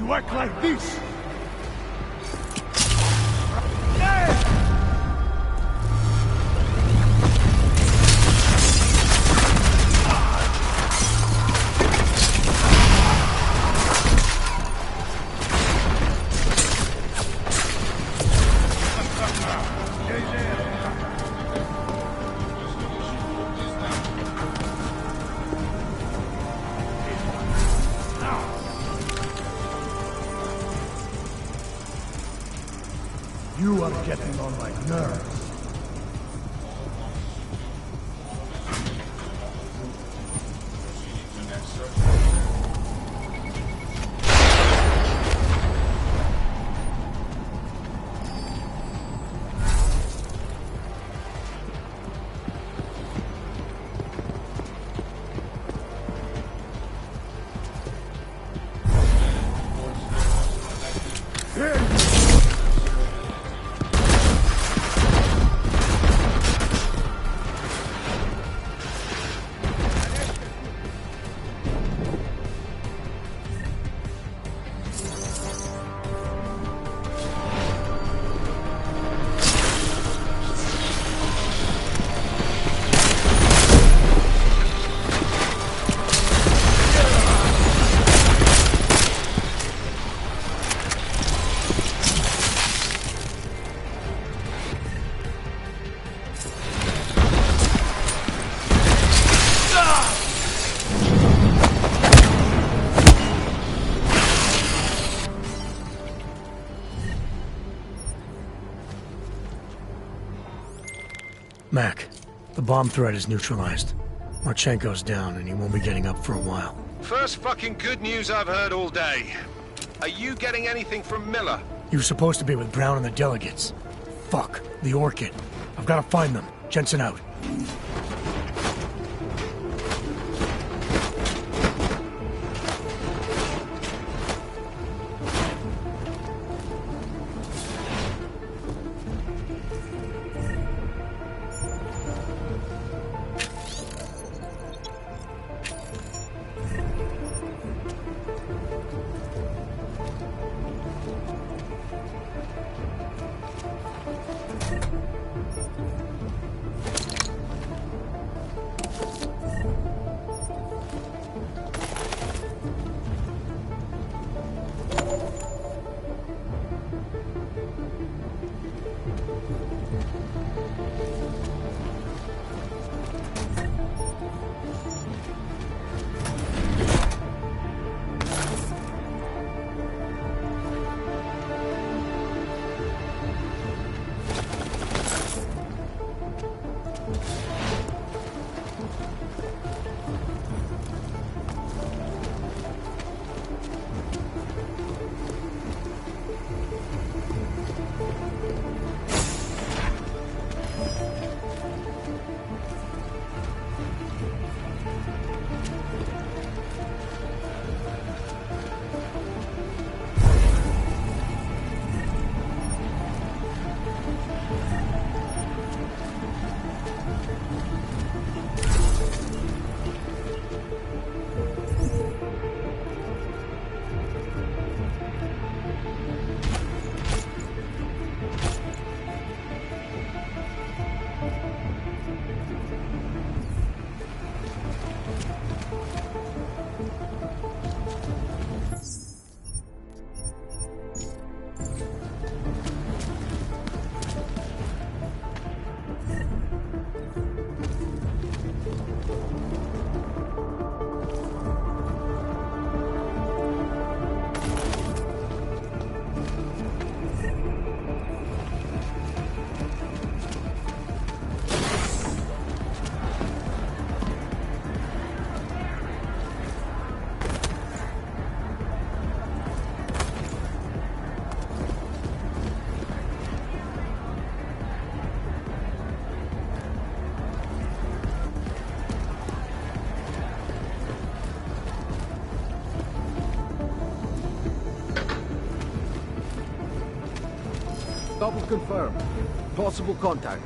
You act like this! You are getting on my nerves. Mac, the bomb threat is neutralized. Marchenko's down, and he won't be getting up for a while. First fucking good news I've heard all day. Are you getting anything from Miller? He was supposed to be with Brown and the delegates. Fuck, the Orchid. I've got to find them. Jensen out. Double confirm. Possible contact.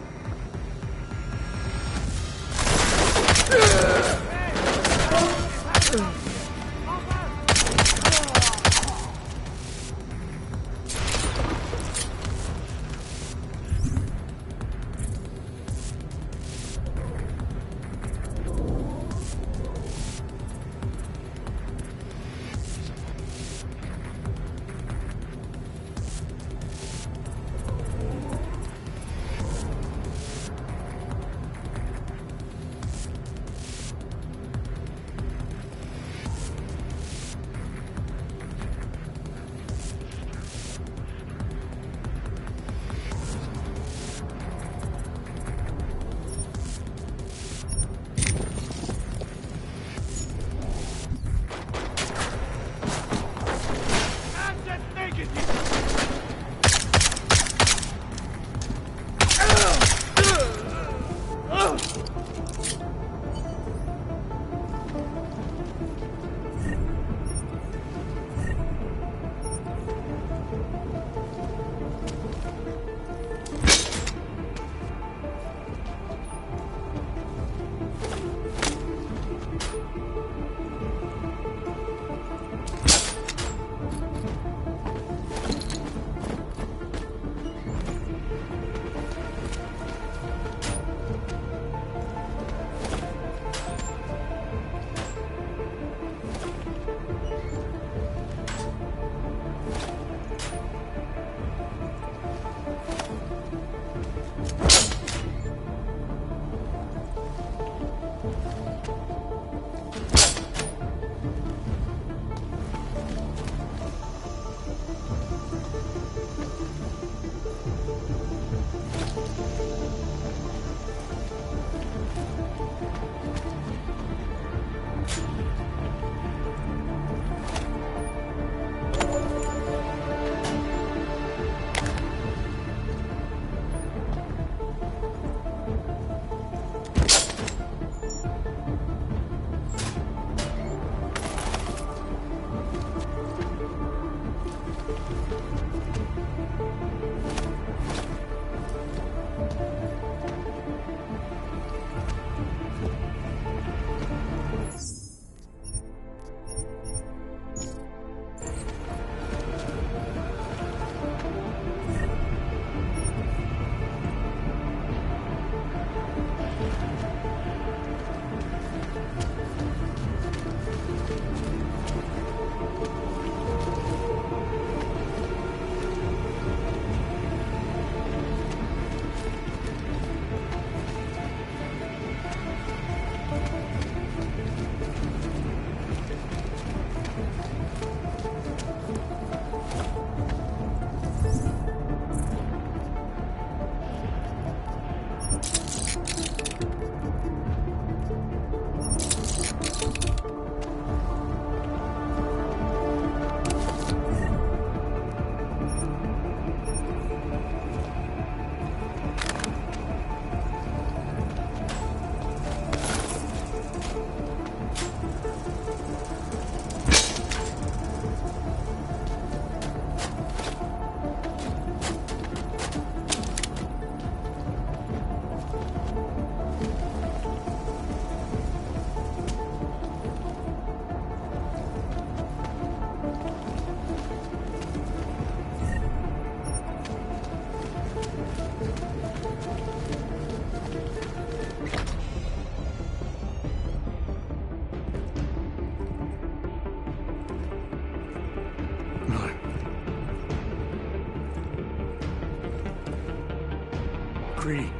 Greedy.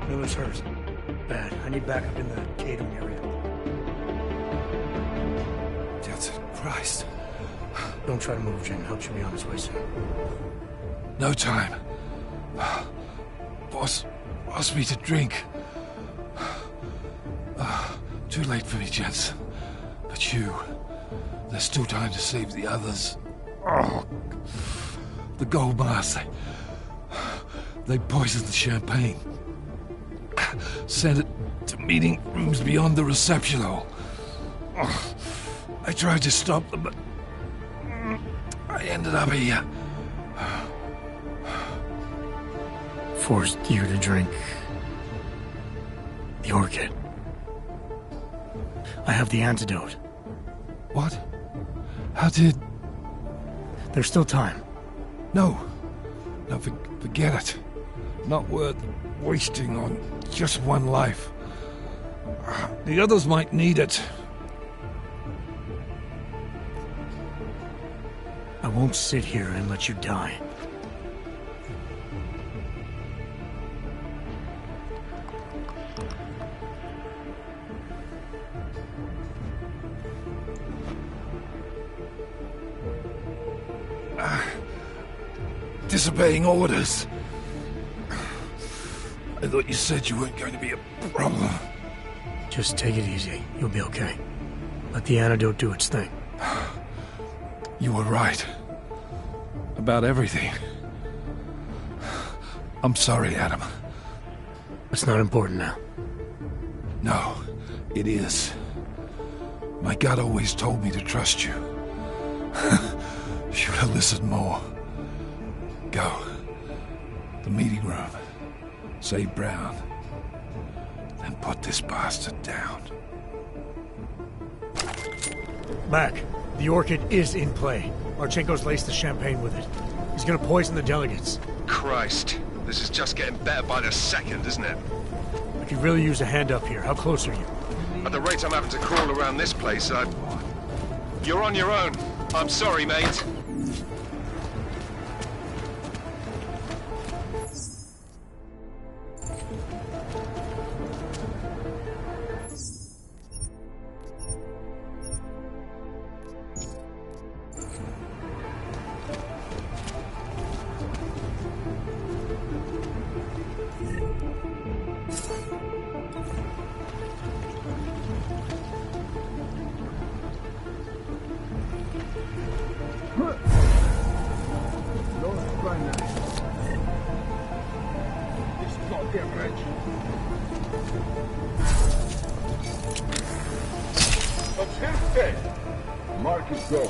Miller's hurt. Bad. I need backup in the catering area. That's Christ. Don't try to move, Jin. Help should be on his way soon. No time. Boss asked me to drink. Too late for me, gents. But you, there's still time to save the others. Oh, the gold mask. They poisoned the champagne. Sent it to meeting rooms beyond the reception hall. Oh, I tried to stop them, but I ended up here. Forced you to drink the orchid. I have the antidote. What? How did... There's still time. No, forget it. Not worth wasting on just one life. The others might need it. I won't sit here and let you die. Disobeying orders. I thought you said you weren't going to be a problem. Just take it easy. You'll be okay. Let the antidote do its thing. You were right. About everything. I'm sorry, Adam. It's not important now. No, it is. My gut always told me to trust you. Should have listened more. Go. The meeting room. Save Brown. Then put this bastard down. Mac, the orchid is in play. Marchenko's laced the champagne with it. He's gonna poison the delegates. Christ. This is just getting better by the second, isn't it? I could really use a hand up here. How close are you? At the rate I'm having to crawl around this place, You're on your own. I'm sorry, mate. Marcus, go.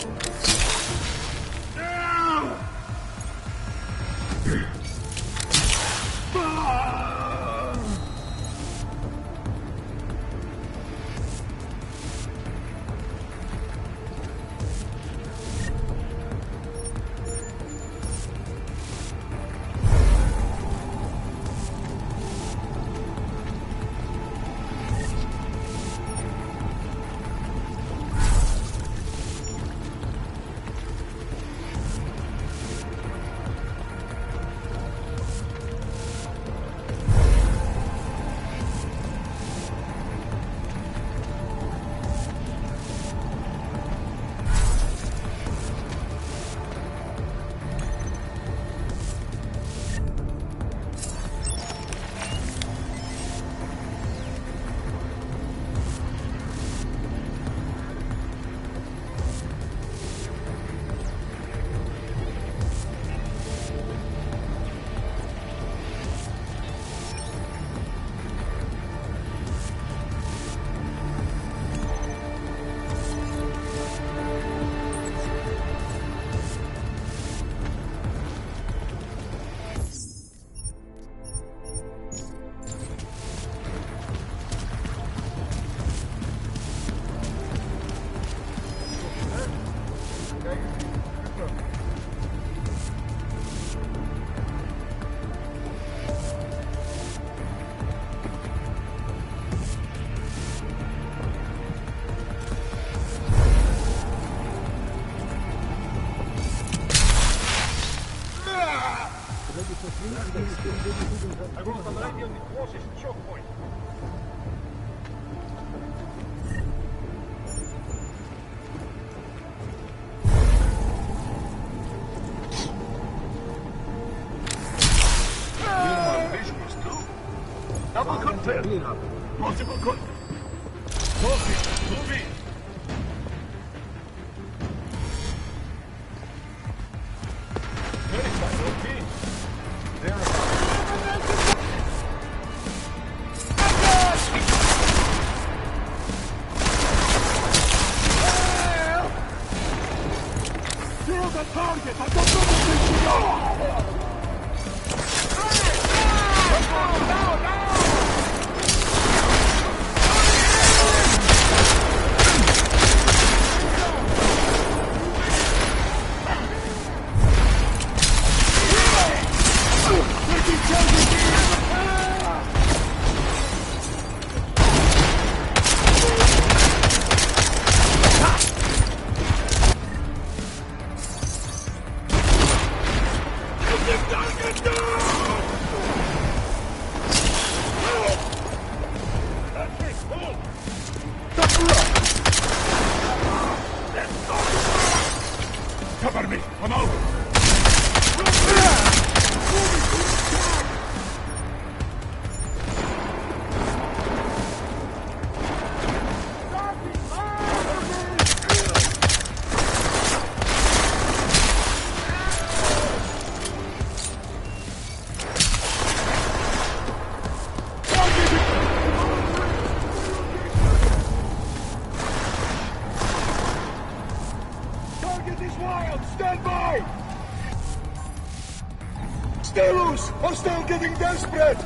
I wrote the radio on the closest choke point. Double confirm. Multiple confirm. Copy. Moving. Okay. Kill the target! I don't know. Cover me! I'm out! Target is wild! Stand by! Stay loose! Hostile getting desperate!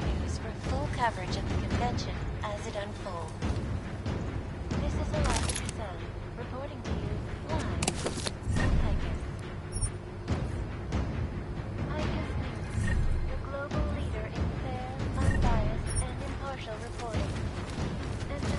News for full coverage of the convention as it unfolds. This is Alaska Sun, reporting to you live from Picus. Picus News, the global leader in fair, unbiased, and impartial reporting. And now,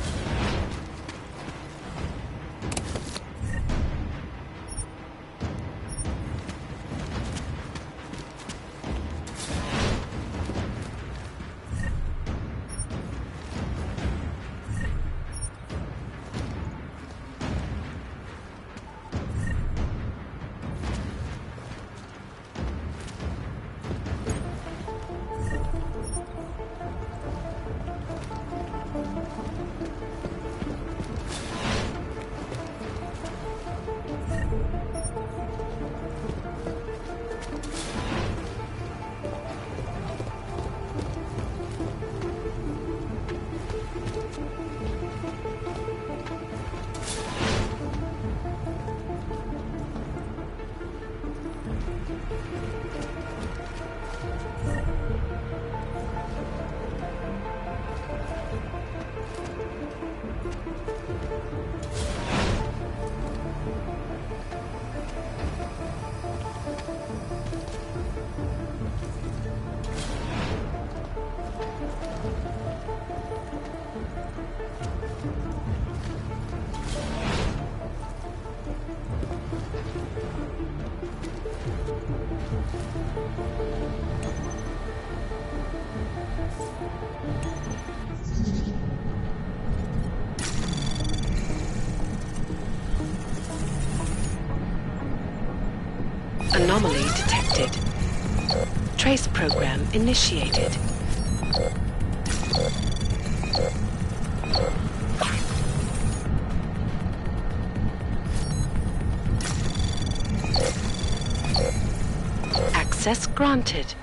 Anomaly detected. Trace program initiated. Access granted.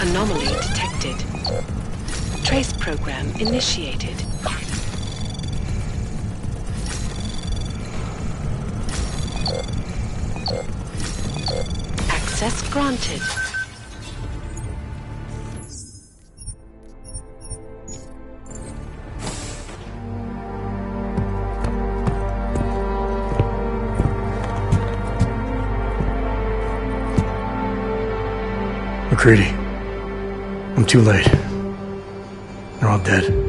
Anomaly detected. Trace program initiated. Access granted. McCready. I'm too late. They're all dead.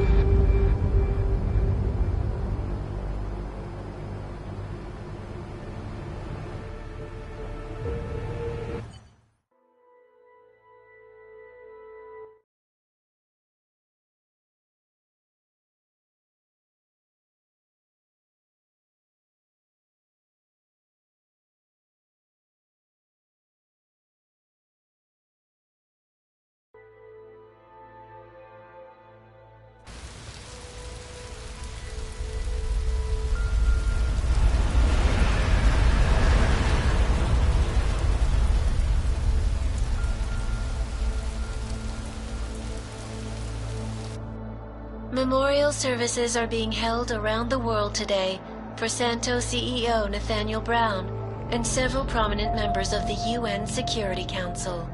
Memorial services are being held around the world today for Santo CEO Nathaniel Brown and several prominent members of the UN Security Council.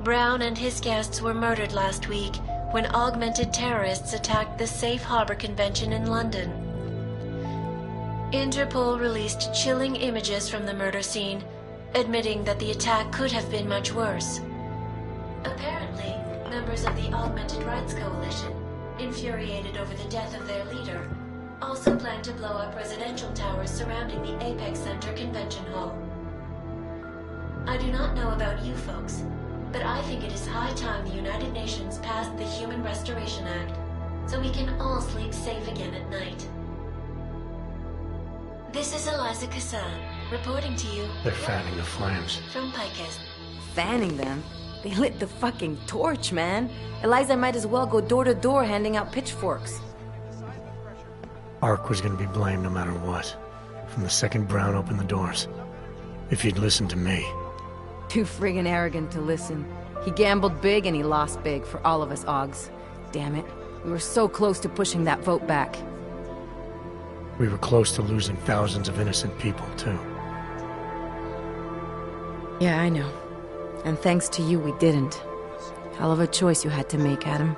Brown and his guests were murdered last week when augmented terrorists attacked the Safe Harbor Convention in London. Interpol released chilling images from the murder scene, admitting that the attack could have been much worse. Apparently, members of the Augmented Rights Coalition, infuriated over the death of their leader, also plan to blow up residential towers surrounding the Apex Center Convention Hall. I do not know about you folks, but I think it is high time the United Nations passed the Human Restoration Act, so we can all sleep safe again at night. This is Eliza Cassan, reporting to you. They're fanning the flames. From Picus. Fanning them? They lit the fucking torch, man. Eliza might as well go door to door handing out pitchforks. Ark was gonna be blamed no matter what, from the second Brown opened the doors. If he'd listened to me. Too friggin' arrogant to listen. He gambled big and he lost big for all of us Augs. Damn it. We were so close to pushing that vote back. We were close to losing thousands of innocent people, too. Yeah, I know. And thanks to you, we didn't. Hell of a choice you had to make, Adam.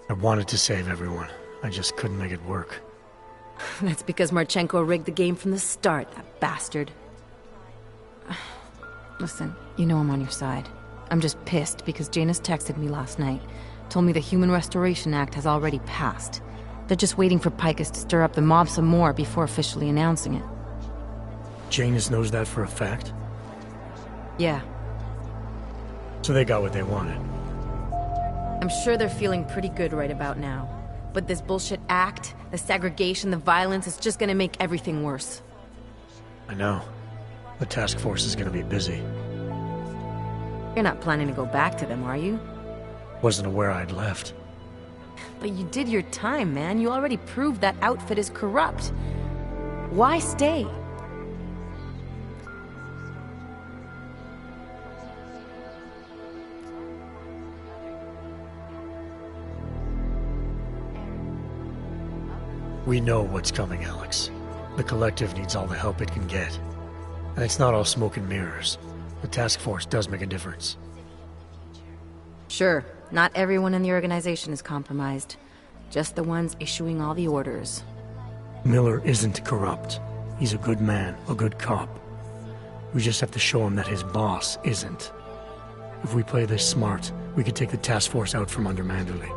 I wanted to save everyone. I just couldn't make it work. That's because Marchenko rigged the game from the start, that bastard. Listen, you know I'm on your side. I'm just pissed because Janus texted me last night. Told me the Human Restoration Act has already passed. They're just waiting for Picus to stir up the mob some more before officially announcing it. Janus knows that for a fact? Yeah. So they got what they wanted. I'm sure they're feeling pretty good right about now. But this bullshit act, the segregation, the violence, is just gonna make everything worse. I know. The task force is gonna be busy. You're not planning to go back to them, are you? Wasn't aware I'd left. But you did your time, man. You already proved that outfit is corrupt. Why stay? We know what's coming, Alex. The Collective needs all the help it can get. And it's not all smoke and mirrors. The task force does make a difference. Sure, not everyone in the organization is compromised. Just the ones issuing all the orders. Miller isn't corrupt. He's a good man, a good cop. We just have to show him that his boss isn't. If we play this smart, we could take the task force out from under Manderley.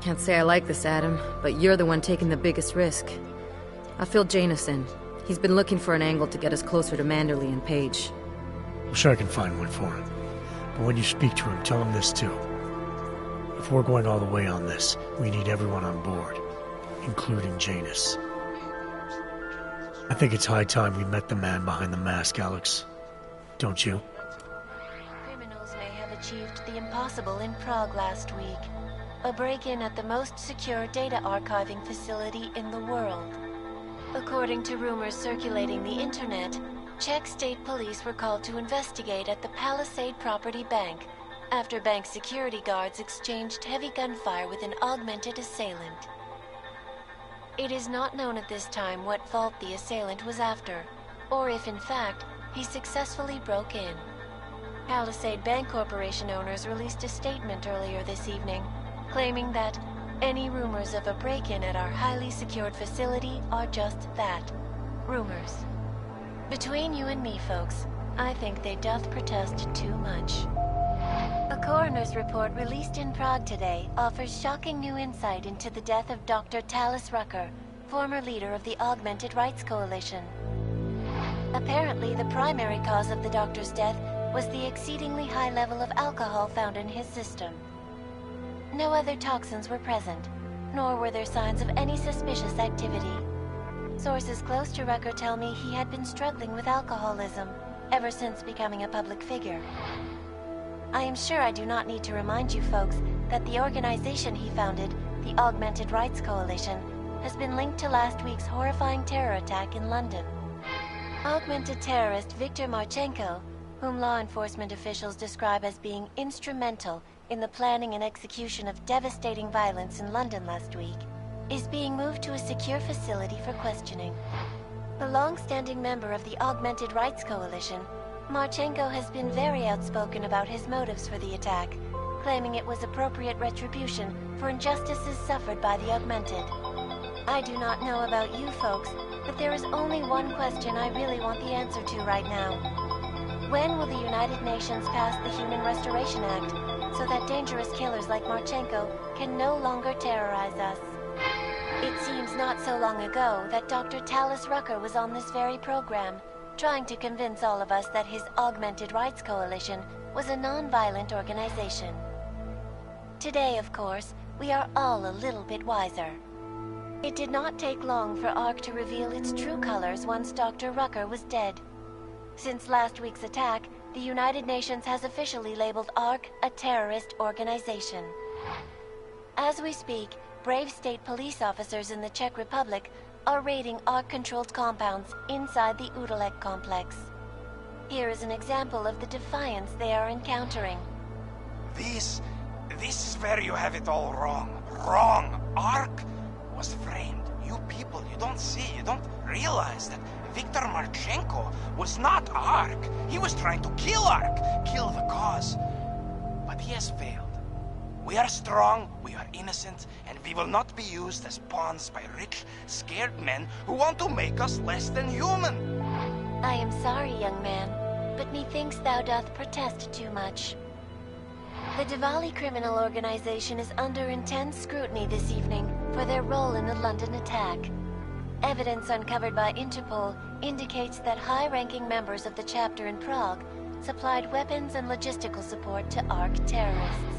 Can't say I like this, Adam, but you're the one taking the biggest risk. I'll fill Janus in. He's been looking for an angle to get us closer to Manderley and Page. I'm sure I can find one for him. But when you speak to him, tell him this too. If we're going all the way on this, we need everyone on board, including Janus. I think it's high time we met the man behind the mask, Alex. Don't you? Criminals may have achieved the impossible in Prague last week. A break-in at the most secure data archiving facility in the world. According to rumors circulating the internet, Czech state police were called to investigate at the Palisade Property Bank after bank security guards exchanged heavy gunfire with an augmented assailant. It is not known at this time what fault the assailant was after, or if in fact he successfully broke in. Palisade Bank Corporation owners released a statement earlier this evening, claiming that any rumors of a break-in at our highly secured facility are just that, rumors. Between you and me, folks, I think they doth protest too much. A coroner's report released in Prague today offers shocking new insight into the death of Dr. Talis Rucker, former leader of the Augmented Rights Coalition. Apparently, the primary cause of the doctor's death was the exceedingly high level of alcohol found in his system. No other toxins were present, nor were there signs of any suspicious activity. Sources close to Rucker tell me he had been struggling with alcoholism ever since becoming a public figure. I am sure I do not need to remind you folks that the organization he founded, the Augmented Rights Coalition, has been linked to last week's horrifying terror attack in London. Augmented terrorist Viktor Marchenko, whom law enforcement officials describe as being instrumental in the planning and execution of devastating violence in London last week, is being moved to a secure facility for questioning. A long-standing member of the Augmented Rights Coalition, Marchenko has been very outspoken about his motives for the attack, claiming it was appropriate retribution for injustices suffered by the Augmented. I do not know about you folks, but there is only one question I really want the answer to right now. When will the United Nations pass the Human Restoration Act so that dangerous killers like Marchenko can no longer terrorize us? It seems not so long ago that Dr. Talis Rucker was on this very program, trying to convince all of us that his Augmented Rights Coalition was a non-violent organization. Today, of course, we are all a little bit wiser. It did not take long for ARC to reveal its true colors once Dr. Rucker was dead. Since last week's attack, the United Nations has officially labeled ARC a terrorist organization. As we speak, brave state police officers in the Czech Republic are raiding ARC-controlled compounds inside the Udalek complex. Here is an example of the defiance they are encountering. This is where you have it all wrong. Wrong! ARC was framed. You people, you don't see, you don't realize that Viktor Marchenko was not ARC. He was trying to kill ARC, kill the cause. But he has failed. We are strong, we are innocent, and we will not be used as pawns by rich, scared men who want to make us less than human. I am sorry, young man, but methinks thou doth protest too much. The Diwali criminal organization is under intense scrutiny this evening for their role in the London attack. Evidence uncovered by Interpol indicates that high-ranking members of the chapter in Prague supplied weapons and logistical support to ARC terrorists.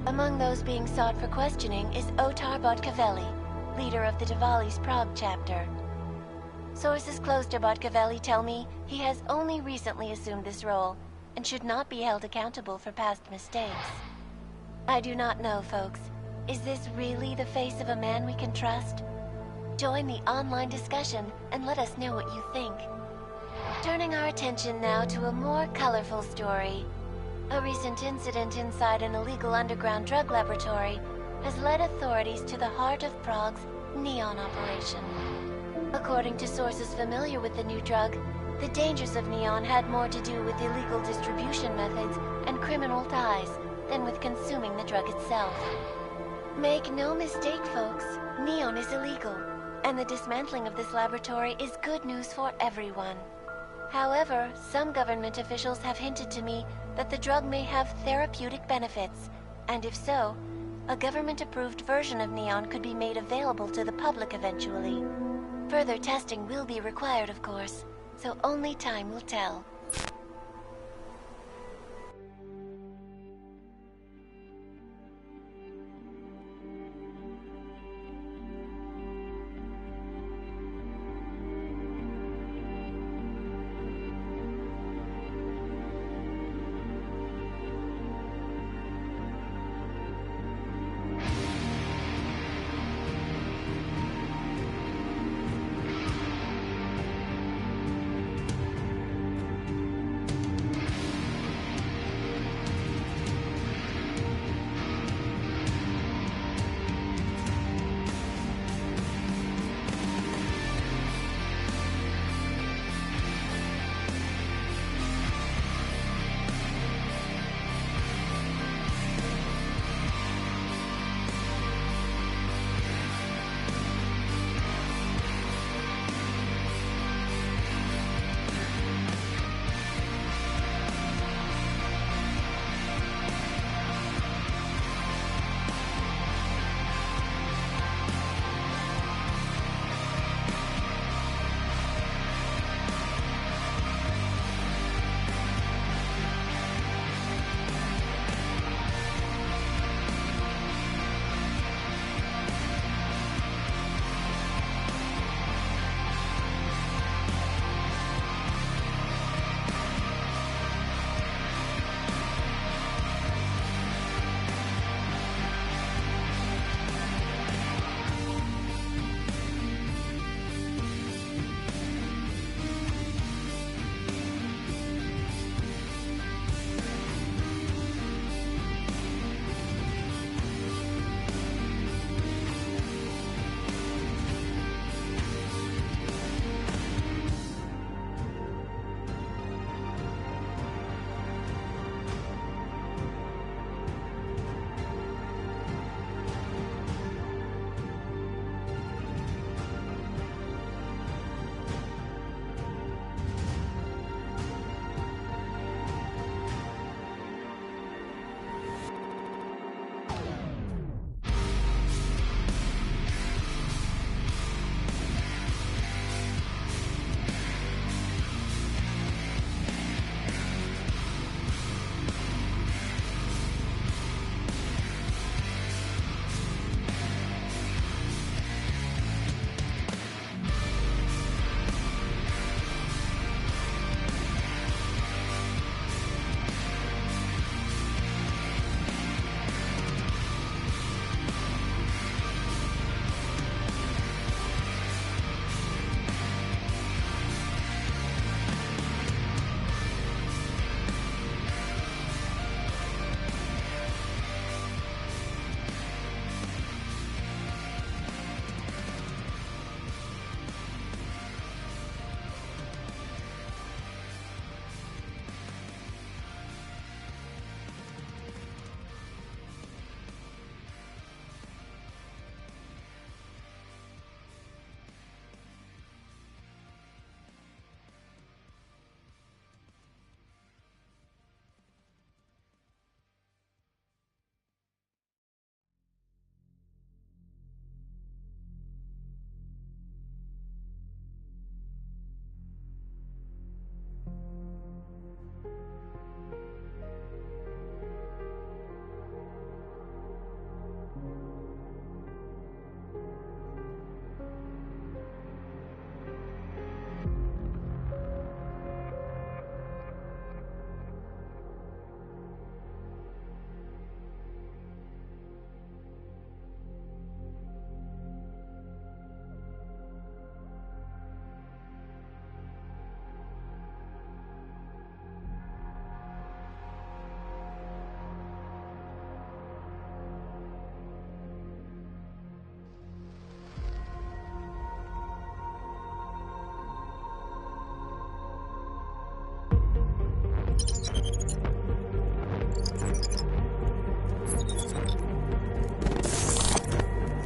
Among those being sought for questioning is Otar Botkavelli, leader of the Diwali's Prague chapter. Sources close to Botkavelli tell me he has only recently assumed this role and should not be held accountable for past mistakes. I do not know, folks. Is this really the face of a man we can trust? Join the online discussion and let us know what you think. Turning our attention now to a more colorful story. A recent incident inside an illegal underground drug laboratory has led authorities to the heart of Prague's Neon operation. According to sources familiar with the new drug, the dangers of Neon had more to do with illegal distribution methods and criminal ties than with consuming the drug itself. Make no mistake, folks, Neon is illegal, and the dismantling of this laboratory is good news for everyone. However, some government officials have hinted to me that the drug may have therapeutic benefits, and if so, a government-approved version of Neon could be made available to the public eventually. Further testing will be required, of course, so only time will tell.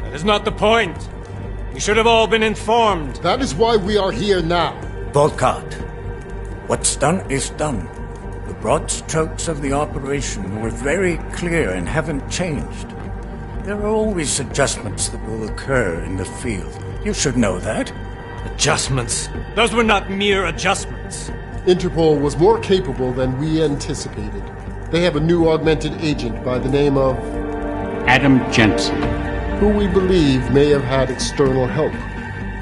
That is not the point. You should have all been informed. That is why we are here now. Volkart, what's done is done. The broad strokes of the operation were very clear and haven't changed. There are always adjustments that will occur in the field. You should know that. Adjustments? Those were not mere adjustments. Interpol was more capable than we anticipated. They have a new augmented agent by the name of Adam Jensen, who we believe may have had external help,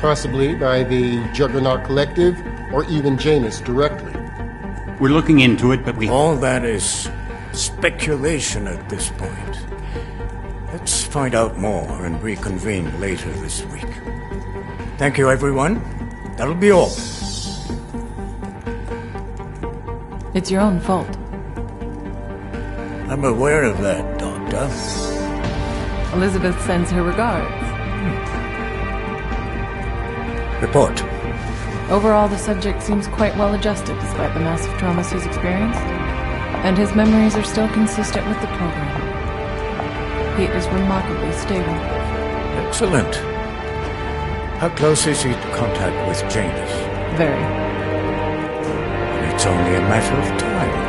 possibly by the Juggernaut Collective or even Janus directly. We're looking into it, but All that is speculation at this point. Let's find out more and reconvene later this week. Thank you, everyone. That'll be all. It's your own fault. I'm aware of that, Doctor. Elizabeth sends her regards. Report. Overall, the subject seems quite well adjusted despite the massive traumas he's experienced, and his memories are still consistent with the program. He is remarkably stable. Excellent. How close is he to contact with Janus? Very. It's only a matter of time.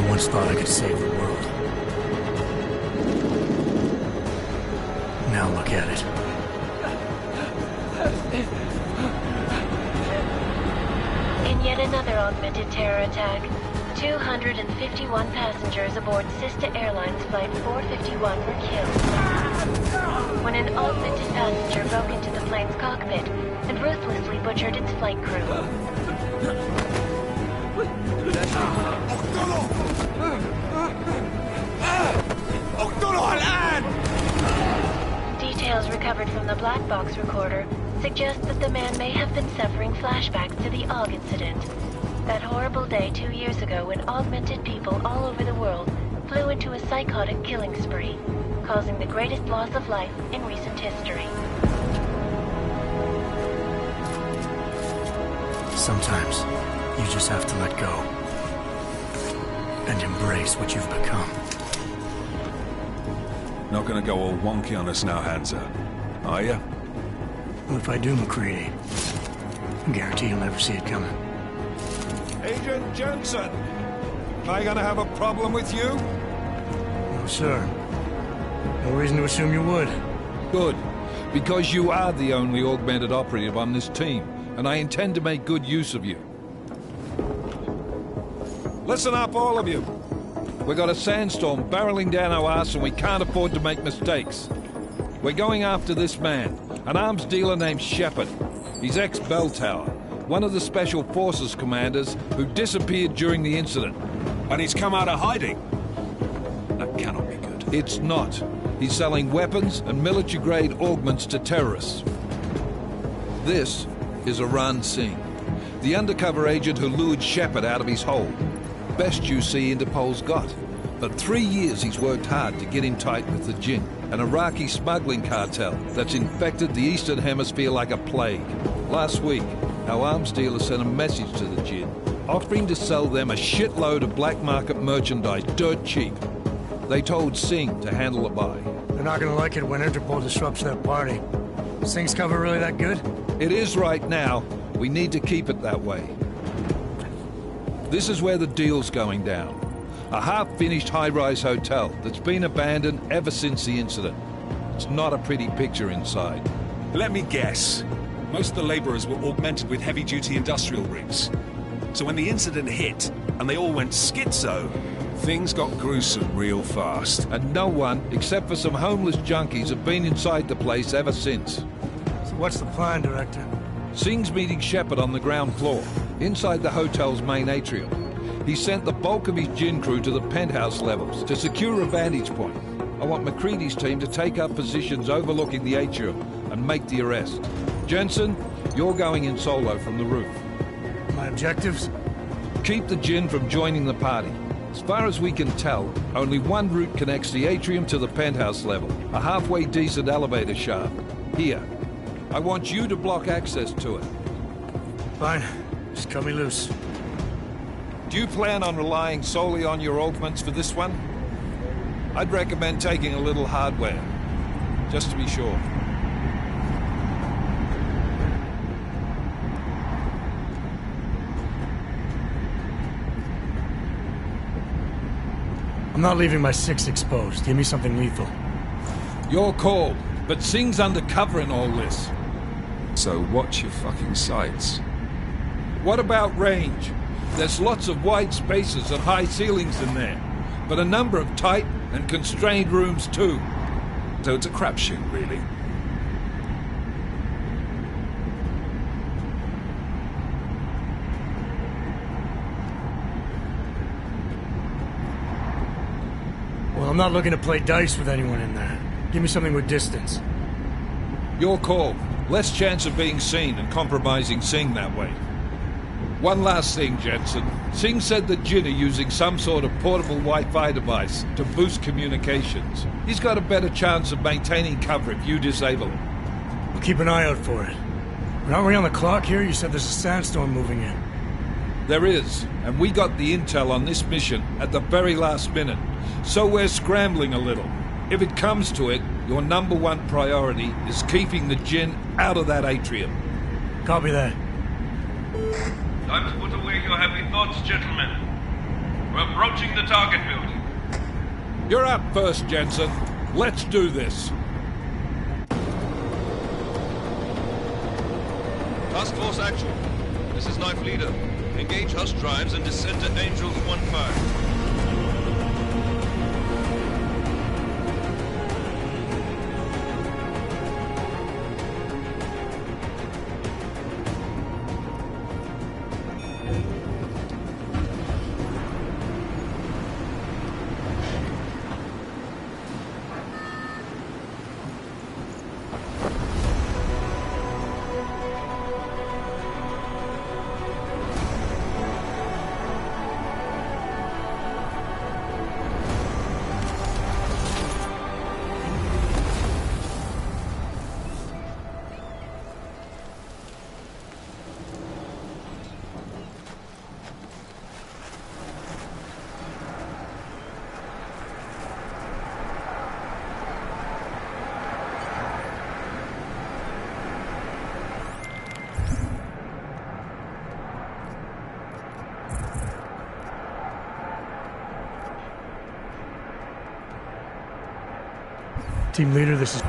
once thought I could save the world. Now look at it. In yet another augmented terror attack, 251 passengers aboard Sister Airlines Flight 451 were killed. When an augmented passenger broke into the plane's cockpit and ruthlessly butchered its flight crew. Details recovered from the black box recorder suggest that the man may have been suffering flashbacks to the AUG incident. That horrible day 2 years ago when augmented people all over the world flew into a psychotic killing spree, causing the greatest loss of life in recent history. Sometimes, you just have to let go. And embrace what you've become. Not gonna go all wonky on us now, Hansa, are you? Well, if I do, McCready, I guarantee you'll never see it coming. Agent Jensen! Am I gonna have a problem with you? No, sir. No reason to assume you would. Good. Because you are the only augmented operative on this team, and I intend to make good use of you. Listen up, all of you. We got a sandstorm barreling down our arse and we can't afford to make mistakes. We're going after this man, an arms dealer named Shepard. He's ex-Bell Tower, one of the Special Forces commanders who disappeared during the incident. And he's come out of hiding? That cannot be good. It's not. He's selling weapons and military-grade augments to terrorists. This is Aran Singh, the undercover agent who lured Shepard out of his hole. Best you see Interpol's got. For 3 years he's worked hard to get in tight with the Jinn, an Iraqi smuggling cartel that's infected the Eastern Hemisphere like a plague. Last week, our arms dealer sent a message to the Jinn, offering to sell them a shitload of black market merchandise dirt cheap. They told Singh to handle the buy. They're not gonna like it when Interpol disrupts their party. Is Singh's cover really that good? It is right now. We need to keep it that way. This is where the deal's going down. A half-finished high-rise hotel that's been abandoned ever since the incident. It's not a pretty picture inside. Let me guess. Most of the laborers were augmented with heavy-duty industrial rigs. So when the incident hit, and they all went schizo, things got gruesome real fast. And no one, except for some homeless junkies, have been inside the place ever since. So what's the plan, Director? Singh's meeting Shepard on the ground floor, inside the hotel's main atrium. He sent the bulk of his Jinn crew to the penthouse levels to secure a vantage point. I want McCready's team to take up positions overlooking the atrium and make the arrest. Jensen, you're going in solo from the roof. My objectives? Keep the Jinn from joining the party. As far as we can tell, only one route connects the atrium to the penthouse level, a halfway decent elevator shaft. Here. I want you to block access to it. Fine. Just cut me loose. Do you plan on relying solely on your augments for this one? I'd recommend taking a little hardware, just to be sure. I'm not leaving my 6 exposed. Give me something lethal. Your call, but Singh's undercover in all this. So watch your fucking sights. What about range? There's lots of wide spaces and high ceilings in there, but a number of tight and constrained rooms too. So it's a crapshoot, really. Well, I'm not looking to play dice with anyone in there. Give me something with distance. Your call. Less chance of being seen and compromising Singh that way. One last thing, Jensen. Singh said the Jinn are using some sort of portable Wi-Fi device to boost communications. He's got a better chance of maintaining cover if you disable it. We'll keep an eye out for it. But aren't we on the clock here? You said there's a sandstorm moving in. There is, and we got the intel on this mission at the very last minute. So we're scrambling a little. If it comes to it, your #1 priority is keeping the Jinn out of that atrium. Copy that. Time to put away your heavy thoughts, gentlemen. We're approaching the target building. You're up first, Jensen. Let's do this. Task Force Action. This is Knife Leader. Engage Hush drives and descend to Angels 1-5. Team leader, this is...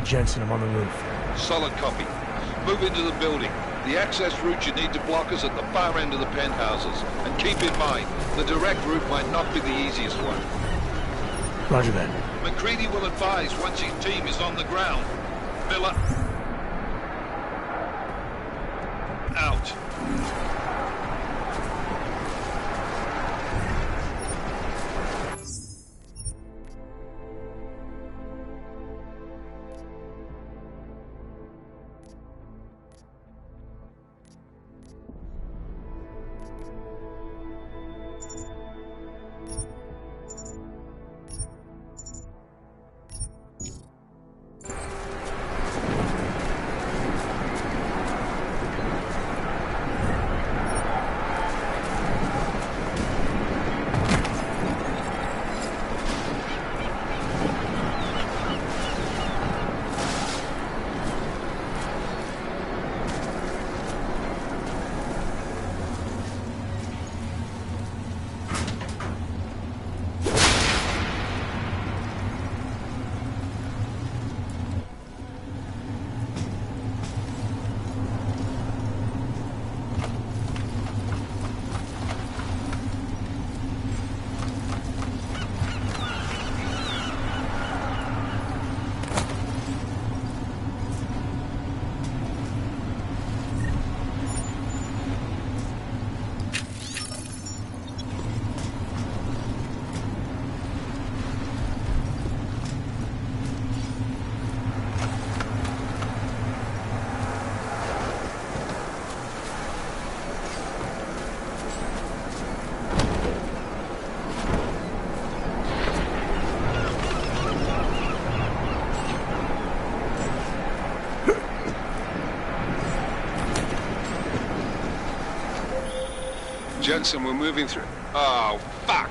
Jensen, I'm on the roof. Solid copy. Move into the building. The access route you need to block is at the far end of the penthouses. And keep in mind, the direct route might not be the easiest one. Roger that. McCready will advise once his team is on the ground. Miller. Out. Jensen, we're moving through... Oh, fuck!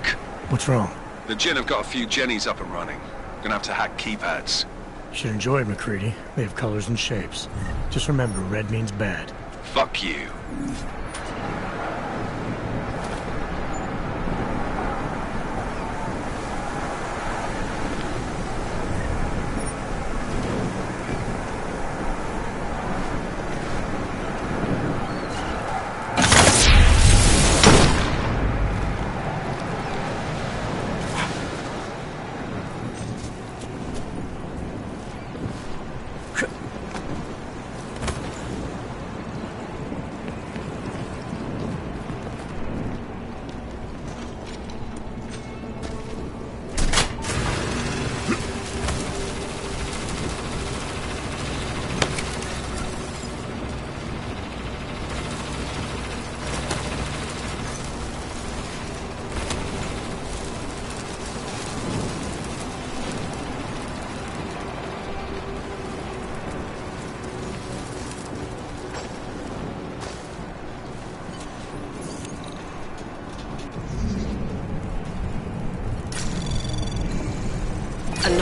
What's wrong? The Jinn have got a few Jennies up and running. Gonna have to hack keypads. Should enjoy it, McCready. They have colors and shapes. Just remember, red means bad. Fuck you.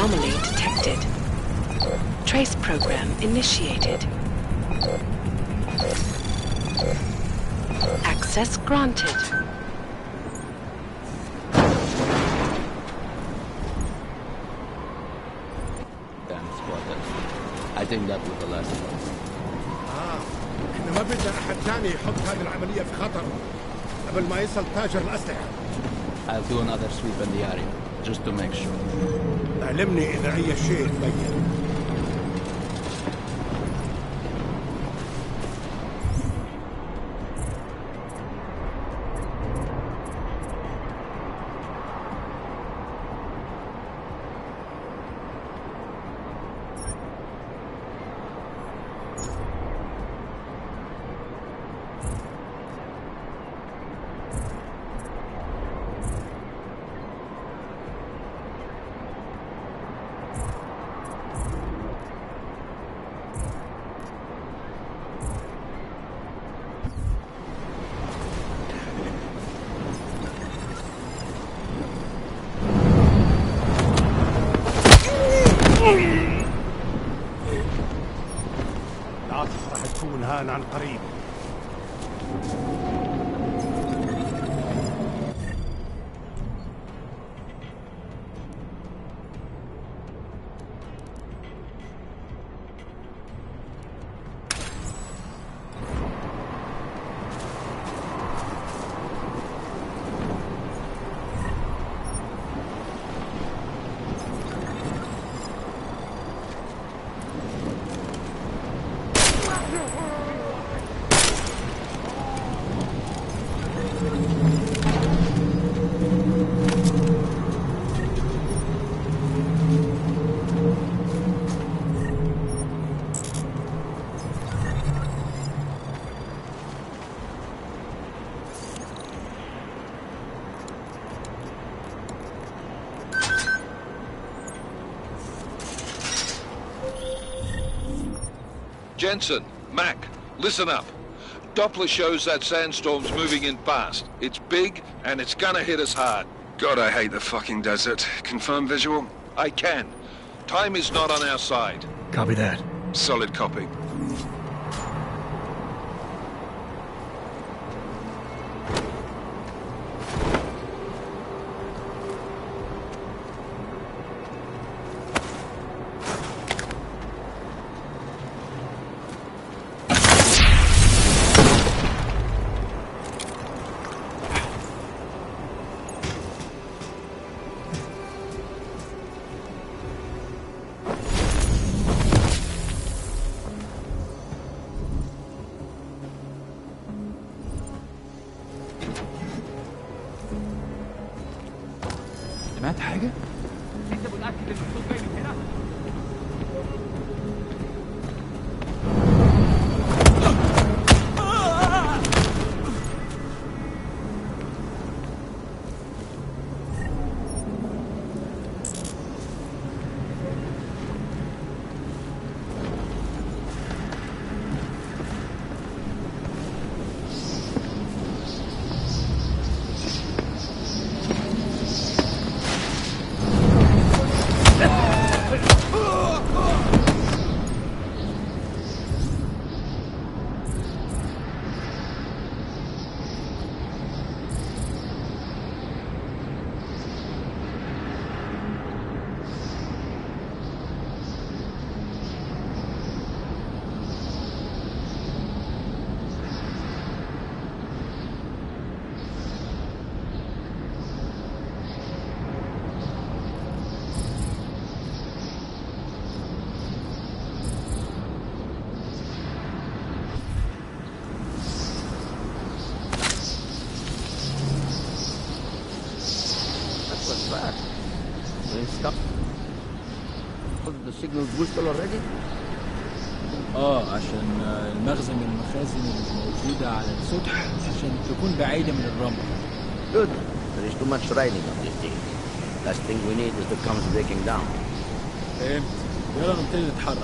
Anomaly detected. Trace program initiated. Access granted. Damn squatters. I think that was the last one. احنا ما بدنا احد ثاني يحط هذه العملية في خطر قبل ما يصل تاجر الأسلحة. I'll do another sweep in the area, just to make sure. علمني إذا أي شيء تبين. العاصفة راح تكون هان عن قريب. Jensen, Mac, listen up. Doppler shows that sandstorm's moving in fast. It's big, and it's gonna hit us hard. God, I hate the fucking desert. Confirm visual? I can. Time is not on our side. Copy that. Solid copy. سمعت حاجة؟ انت متأكد ان الصوت جاي من هنا؟ The signals whistle already? عشان المخزن من المخازن الموجودة على السطح عشان تكون بعيدة من الرمل. Good. There is too much raining on this day. Last thing we need is the comes breaking down. فهمت. يلا نبتدي نتحرك.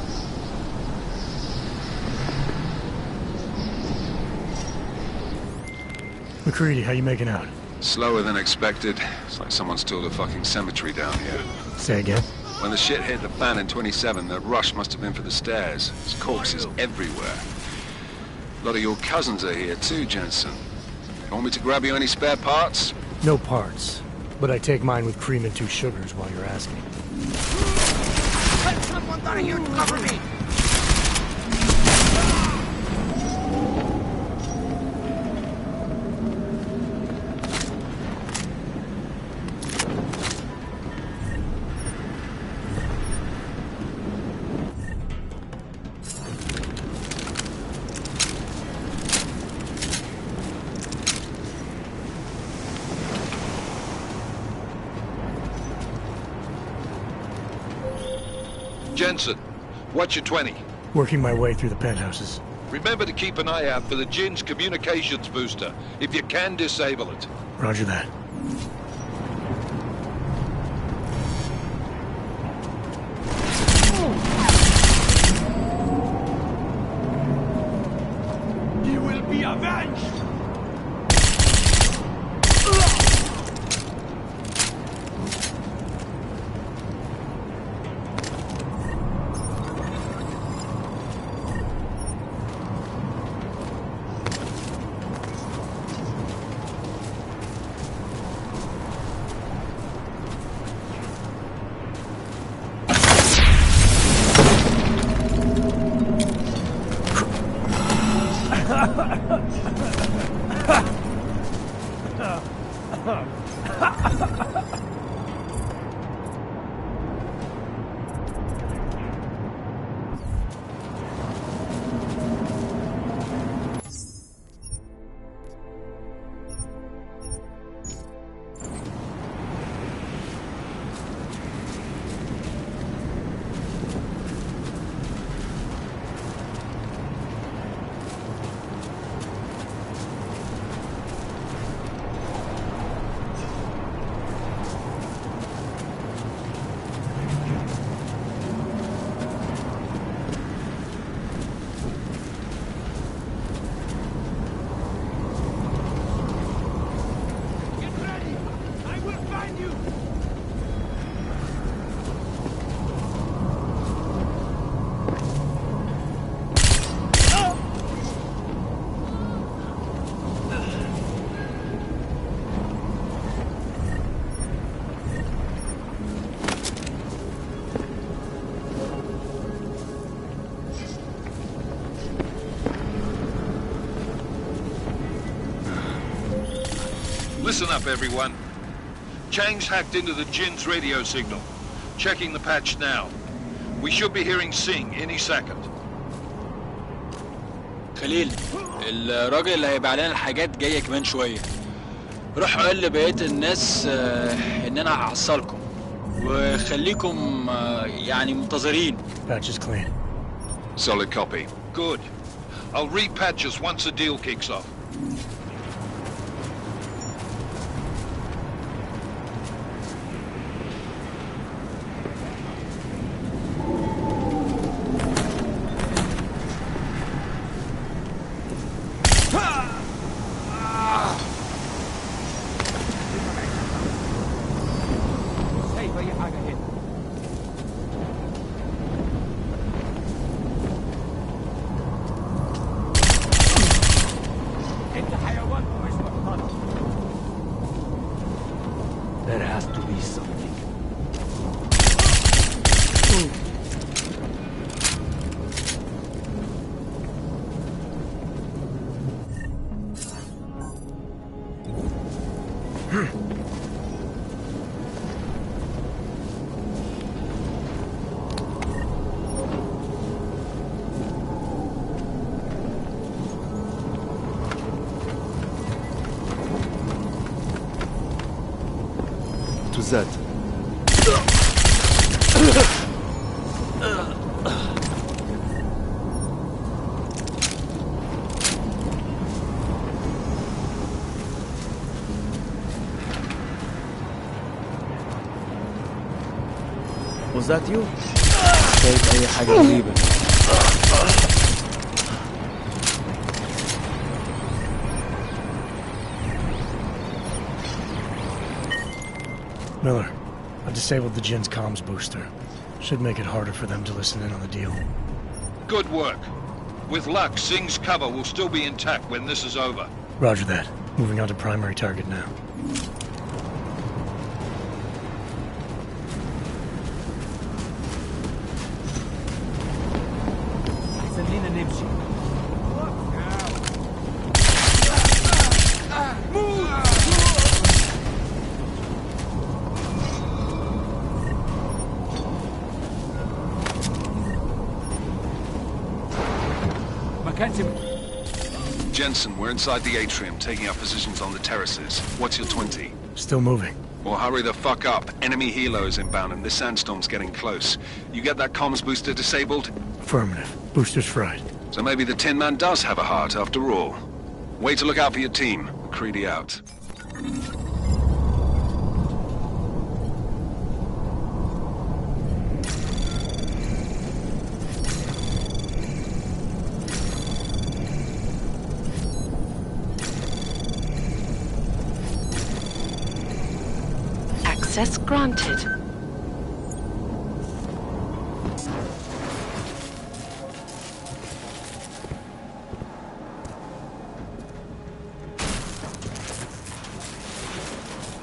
McCready, how you making out? Slower than expected. It's like someone's tilled a fucking cemetery down here. Say again? When the shit hit the fan in 27, the rush must have been for the stairs. There's corpses everywhere. A lot of your cousins are here too, Jensen. Want me to grab you any spare parts? No parts, but I take mine with cream and 2 sugars while you're asking. Let someone down here to cover me! Jensen, what's your 20? Working my way through the penthouses. Remember to keep an eye out for the Jin's communications booster. If you can, disable it. Roger that. You will be avenged! Listen up, everyone. Chang's hacked into the Jin's radio signal. Checking the patch now. We should be hearing Sing any second. خليل الراجل اللي هيبيع لنا الحاجات جايه كمان شويه. روح قول لبقيه الناس ان انا هحصلكم وخليكم يعني منتظرين. Patch is clean. Solid copy. Good. I'll repatch us once the deal kicks off. There has to be something. was that? Was that you? شايف أي حاجة غريبة. Miller, I disabled the Jin's comms booster. Should make it harder for them to listen in on the deal. Good work. With luck, Singh's cover will still be intact when this is over. Roger that. Moving on to primary target now. Jensen, we're inside the atrium, taking up positions on the terraces. What's your 20? Still moving. Well, hurry the fuck up. Enemy helos inbound and this sandstorm's getting close. You get that comms booster disabled? Affirmative. Booster's fried. So maybe the Tin Man does have a heart after all. Way to look out for your team. Creedy out. Access granted.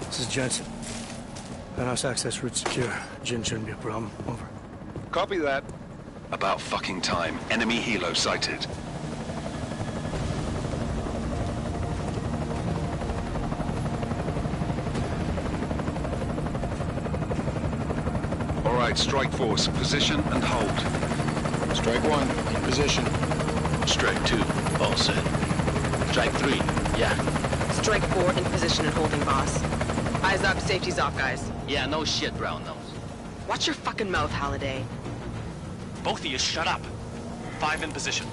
This is Jensen. Penthouse access route secure. Jin shouldn't be a problem. Over. Copy that. About fucking time. Enemy helo sighted. Alright, Strike Force. Position and hold. Strike 1, in position. Strike 2, all set. Strike 3, yeah. Strike 4, in position and holding, boss. Eyes up, safety's off, guys. Yeah, no shit, brown nose. Watch your fucking mouth, Halliday. Both of you, shut up. 5 in position.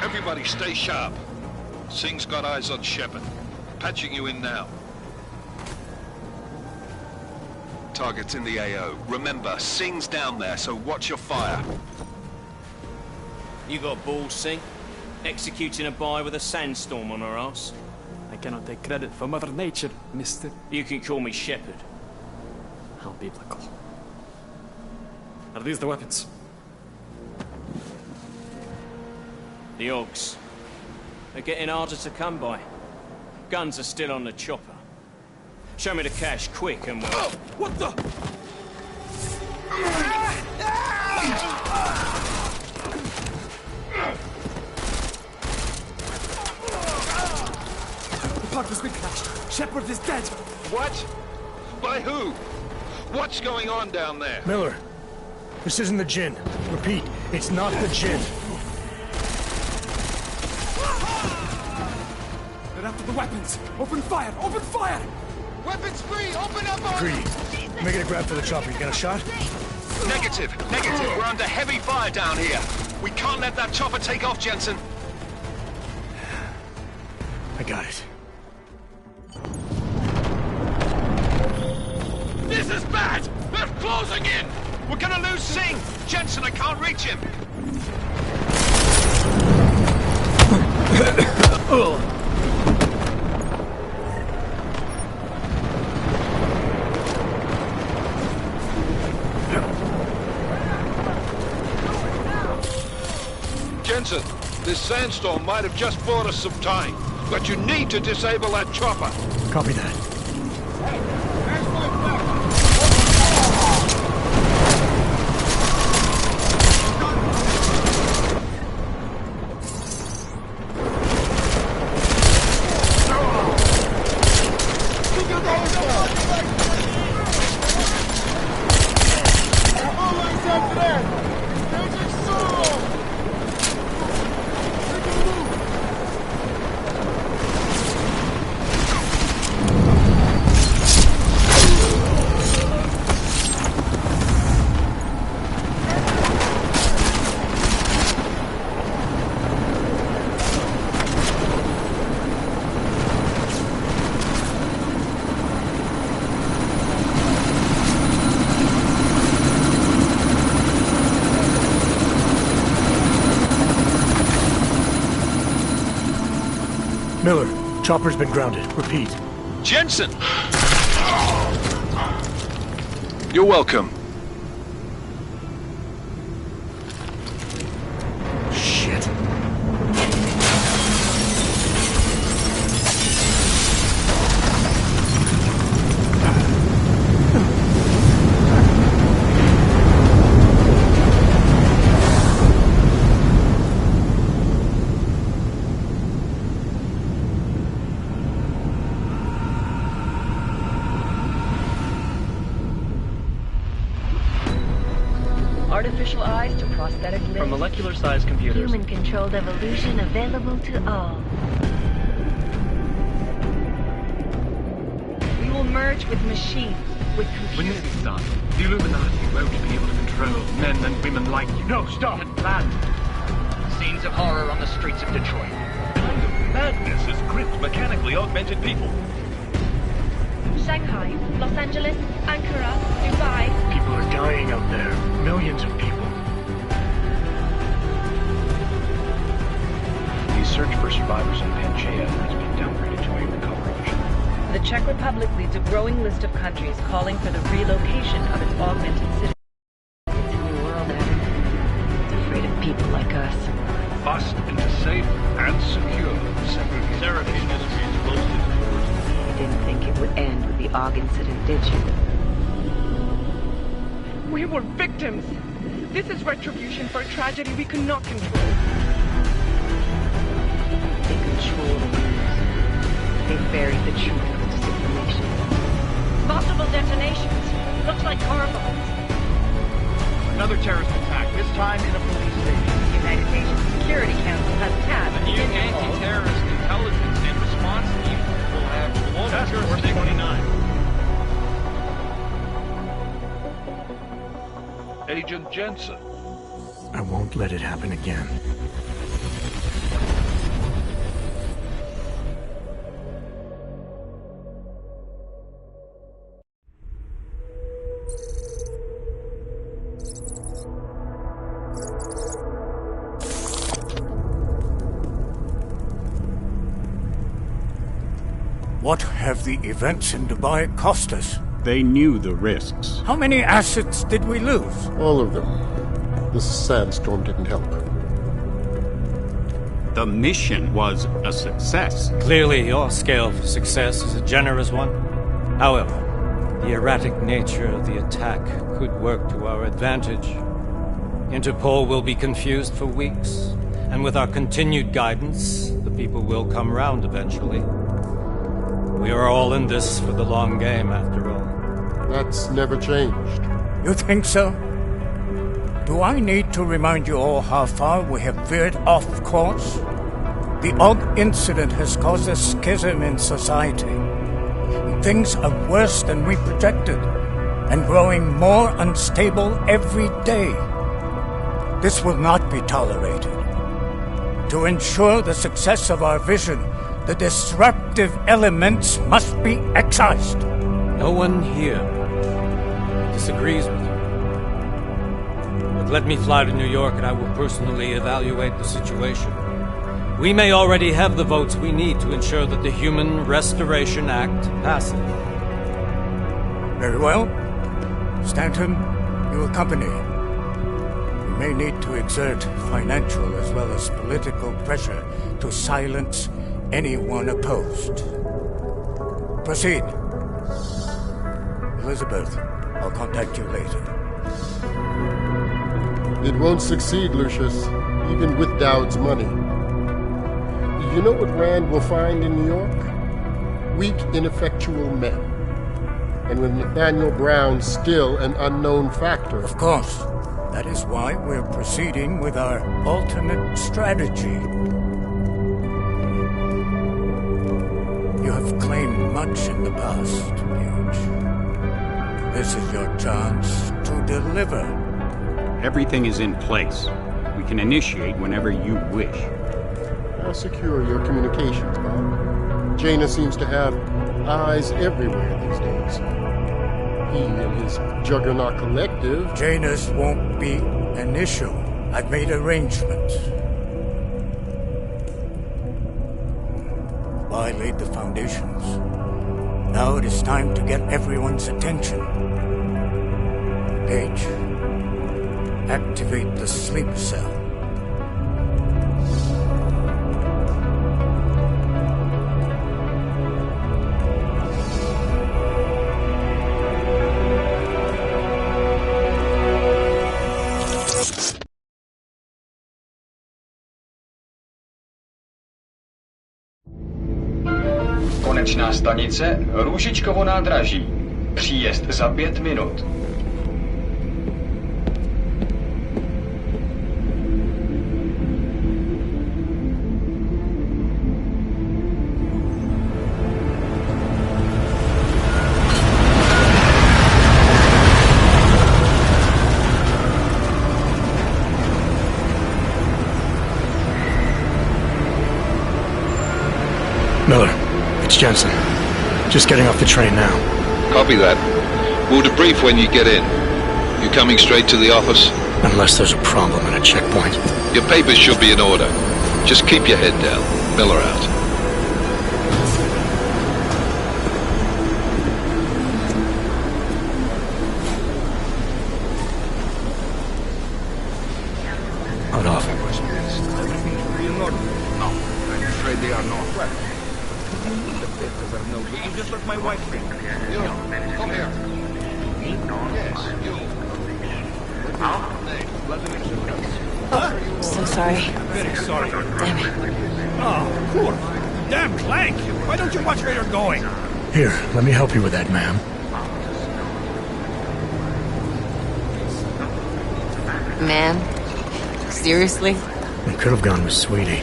Everybody stay sharp. Singh's got eyes on Shepard. Patching you in now. Target's in the AO. Remember, Singh's down there, so watch your fire. You got balls, Singh? Executing a buy with a sandstorm on our ass? I cannot take credit for Mother Nature, mister. You can call me Shepard. How biblical. Are these the weapons? The Augs. They're getting harder to come by. Guns are still on the chopper. Show me the cash, quick, and we'll... Oh, what the? The park has been crashed. Shepard is dead. What? By who? What's going on down there? Miller, this isn't the Jin. Repeat, it's not the Jin. They're after the weapons. Open fire! Open fire! Weapons free! Open up on... Greedy. Making a grab for the chopper. You got a shot? Negative. We're under heavy fire down here. We can't let that chopper take off, Jensen. I got it. This is bad! They're closing in! We're gonna lose Singh! Jensen, I can't reach him! Jensen, this sandstorm might have just bought us some time, but you need to disable that chopper. Copy that. Miller, chopper's been grounded. Repeat. Jensen! You're welcome. Shit. Artificial eyes to prosthetic limbs. From molecular-sized computers. Human-controlled evolution available to all. We will merge with machines, with computers. When this is done, the Illuminati won't be able to control men and women like you. No, stop! And planned. Scenes of horror on the streets of Detroit. Kind of madness has gripped mechanically augmented people. Shanghai, Los Angeles, Ankara, Dubai. People are dying out there. Millions of people. The search for survivors in Pangaea has been downgraded to a recovery. The Czech Republic leads a growing list of countries calling for the relocation of its augmented citizens. It's a new world, Adam. It's afraid of people like us. Fast into safe and secure segregation is closely. You didn't think it would end with the Aug incident, did you? We were victims. This is retribution for a tragedy we could not control. They control the news. They buried the truth with disinformation. Possible detonations. Looks like car bombs. Another terrorist attack, this time in a police station. The United Nations Security Council has passed The new anti-terrorist intelligence and response team will have global jurisdiction. 29. Agent Jensen. I won't let it happen again. What have the events in Dubai cost us? They knew the risks. How many assets did we lose? All of them. The sandstorm didn't help. The mission was a success. Clearly, your scale for success is a generous one. However, the erratic nature of the attack could work to our advantage. Interpol will be confused for weeks, and with our continued guidance, the people will come round eventually. We are all in this for the long game, after all. That's never changed. You think so? Do I need to remind you all how far we have veered off course? The Aug incident has caused a schism in society. Things are worse than we projected, and growing more unstable every day. This will not be tolerated. To ensure the success of our vision, the disruptive elements must be excised. No one here disagrees with you. But let me fly to New York and I will personally evaluate the situation. We may already have the votes we need to ensure that the Human Restoration Act passes. Very well. Stanton, you accompany. We may need to exert financial as well as political pressure to silence anyone opposed. Proceed. Elizabeth, I'll contact you later. It won't succeed, Lucius, even with Dowd's money. You know what Rand will find in New York? Weak, ineffectual men. And with Nathaniel Brown still an unknown factor. Of course. That is why we're proceeding with our alternate strategy. You have claimed much in the past, Huge. This is your chance to deliver. Everything is in place. We can initiate whenever you wish. How secure are your communications, Bob? Jaina seems to have eyes everywhere these days. He and his Juggernaut Collective... Jaina's won't be an issue. I've made arrangements. I laid the foundations. Now it is time to get everyone's attention. Gage, activate the sleep cell. Konečná stanice Růžičkovo nádraží. Příjezd za 5 minut. Miller, it's Jensen. Just getting off the train now. Copy that. We'll debrief when you get in. You coming straight to the office? Unless there's a problem at a checkpoint. Your papers should be in order. Just keep your head down. Miller out. Out off. No, I'm afraid they are not. You just let my wife in. You, come here. Yes, you. So sorry. Very sorry. Damn it. Oh, poor. Damn Clank. Why don't you watch where you're going? Here, let me help you with that, ma'am. Man? Seriously? I could have gone with Sweetie.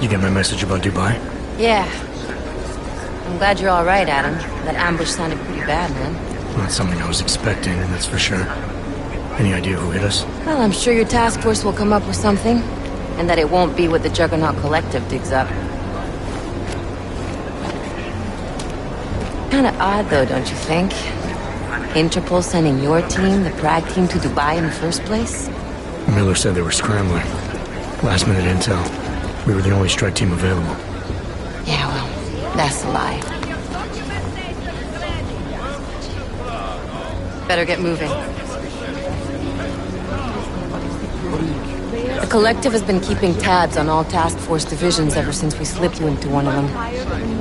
You get my message about Dubai? Yeah. I'm glad you're all right, Adam. That ambush sounded pretty bad, man. Not something I was expecting, that's for sure. Any idea who hit us? Well, I'm sure your task force will come up with something. And that it won't be what the Juggernaut Collective digs up. Kinda odd, though, don't you think? Interpol sending your team, the Prague team, to Dubai in the first place? Miller said they were scrambling. Last minute intel. We were the only strike team available. Yeah, well, that's a lie. Better get moving. The Collective has been keeping tabs on all task force divisions ever since we slipped you into one of them.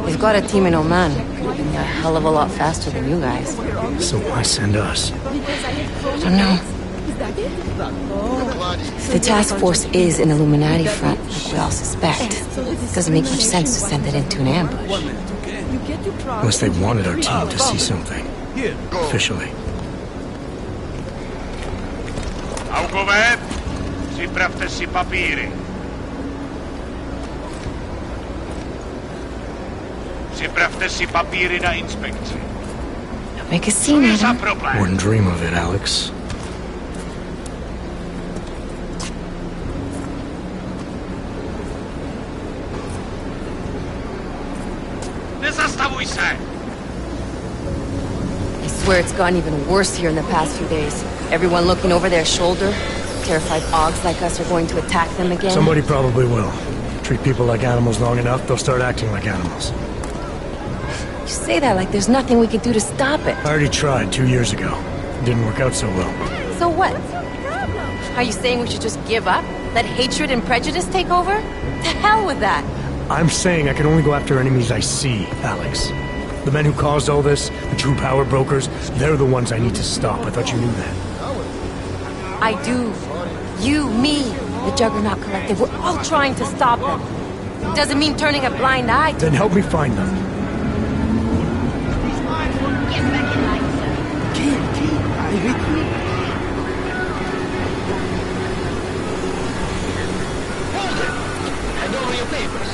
They've got a team in Oman. Could have been a hell of a lot faster than you guys. So why send us? I don't know. If the task force is an Illuminati front, like we all suspect, it doesn't make much sense to send it into an ambush. Unless they wanted our team to see something. Officially. Augoved, připravte si papíry. Připravte si papíry na inspekci. Don't make a scene, Adam. Wouldn't dream of it, Alex. Nezastavuj se! I swear it's gotten even worse here in the past few days. Everyone looking over their shoulder. Terrified Augs like us are going to attack them again. Somebody probably will. Treat people like animals long enough, they'll start acting like animals. You say that like there's nothing we could do to stop it. I already tried 2 years ago. It didn't work out so well. So what? Are you saying we should just give up? Let hatred and prejudice take over? To hell with that! I'm saying I can only go after enemies I see, Alex. The men who caused all this, the true power brokers, they're the ones I need to stop. I thought you knew that. I do. You, me, the Juggernaut Collective, we're all trying to stop them. It doesn't mean turning a blind eye to... Then help me find them. Hold it! Hand over your papers.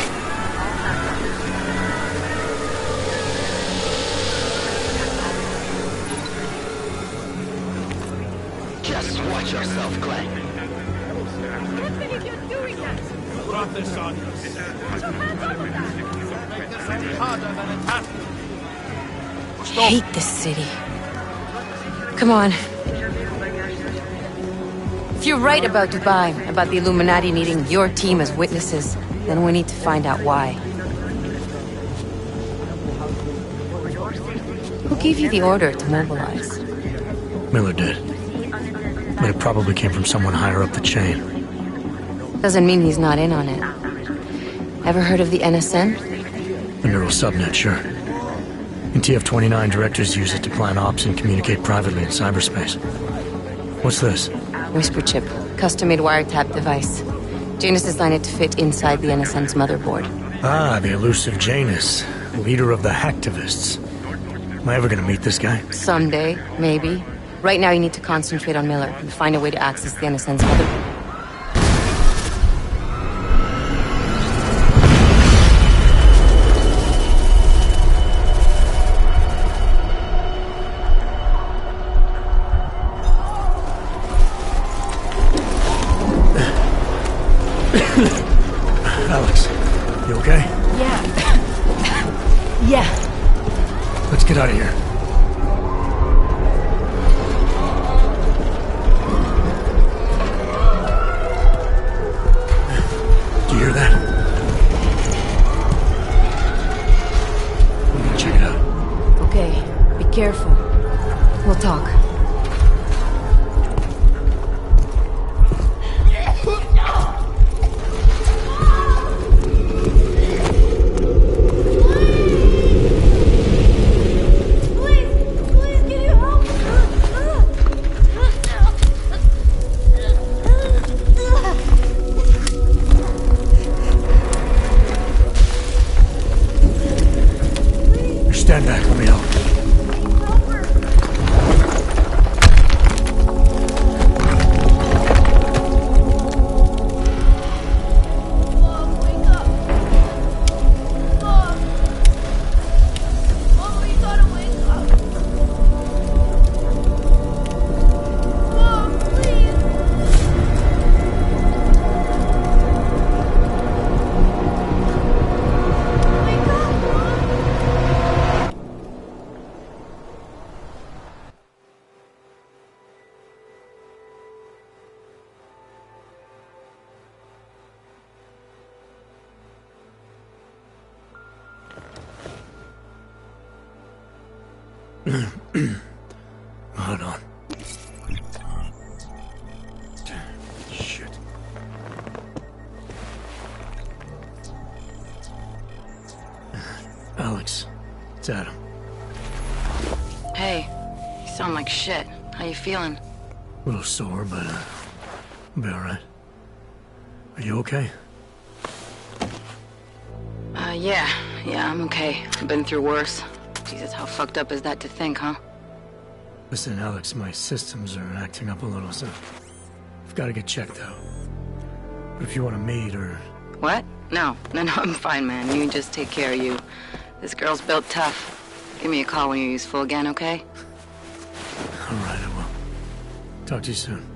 Just watch yourself, Clank. Brought this on you. I hate this city. Come on. If you're right about Dubai, about the Illuminati needing your team as witnesses, then we need to find out why. gave you the order to mobilize? Miller did. But it probably came from someone higher up the chain. Doesn't mean he's not in on it. Ever heard of the NSN? The neural subnet, sure. In TF-29, directors use it to plan ops and communicate privately in cyberspace. What's this? Whisper chip. Custom-made wiretap device. Janus designed it to fit inside the NSN's motherboard. Ah, the elusive Janus. Leader of the hacktivists. Am I ever gonna meet this guy? Someday, maybe. Right now you need to concentrate on Miller and find a way to access the NSN's motherboard. Alex, you okay? Yeah. Yeah. Let's get out of here. Do you hear that? I'm gonna check it out. Okay, be careful. We'll talk. Stand back, let me help. Hold on. Shit. Alex, it's Adam. Hey, you sound like shit. How you feeling? A little sore, but I'll be alright. Are you okay? Yeah, I'm okay. I've been through worse. Jesus, how fucked up is that to think, huh? Listen, Alex, my systems are acting up a little, so I've got to get checked out. But if you want to meet or... What? No, I'm fine, man. You just take care of you. This girl's built tough. Give me a call when you're useful again, okay? All right, I will. Talk to you soon.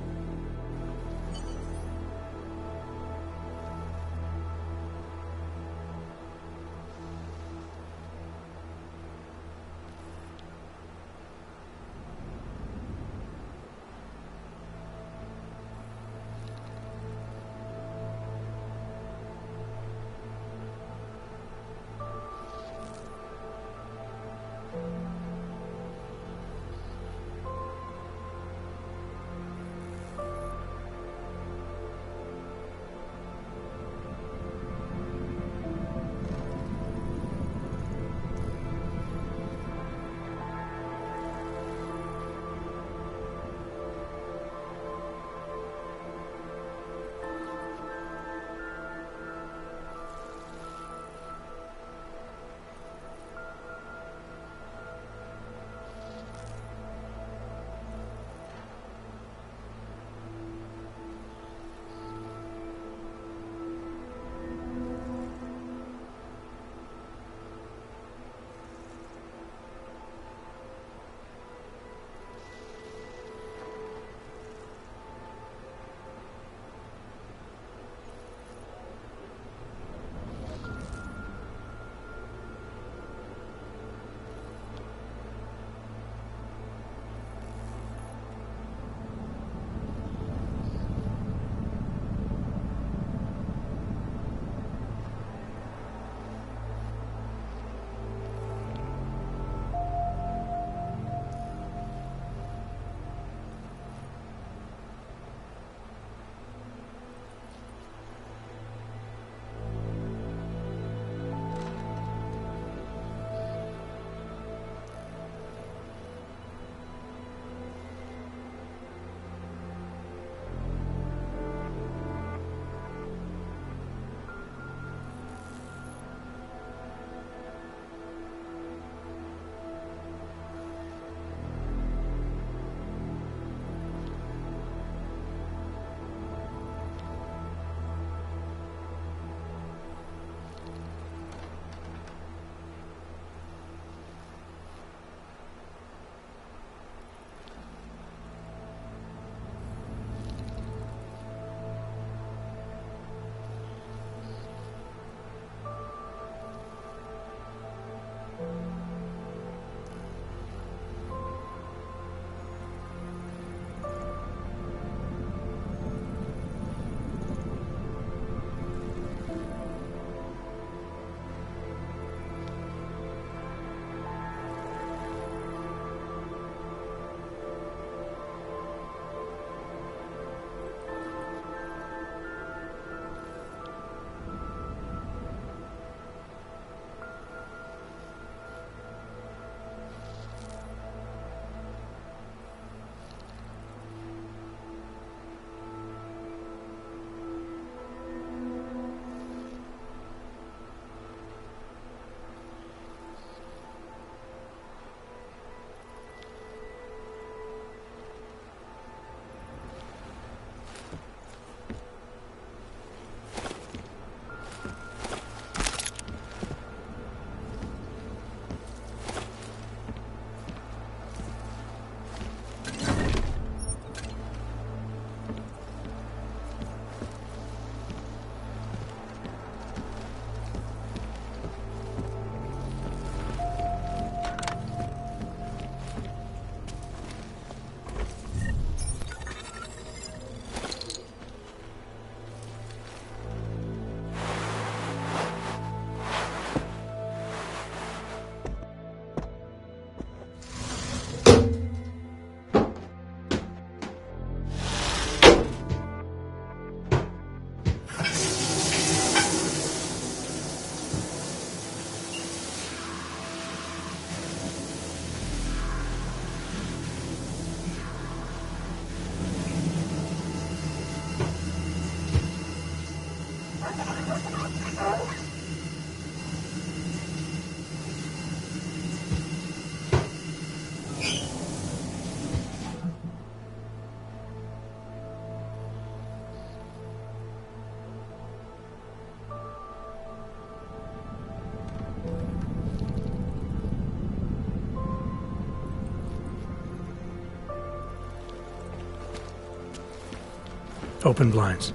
Open blinds.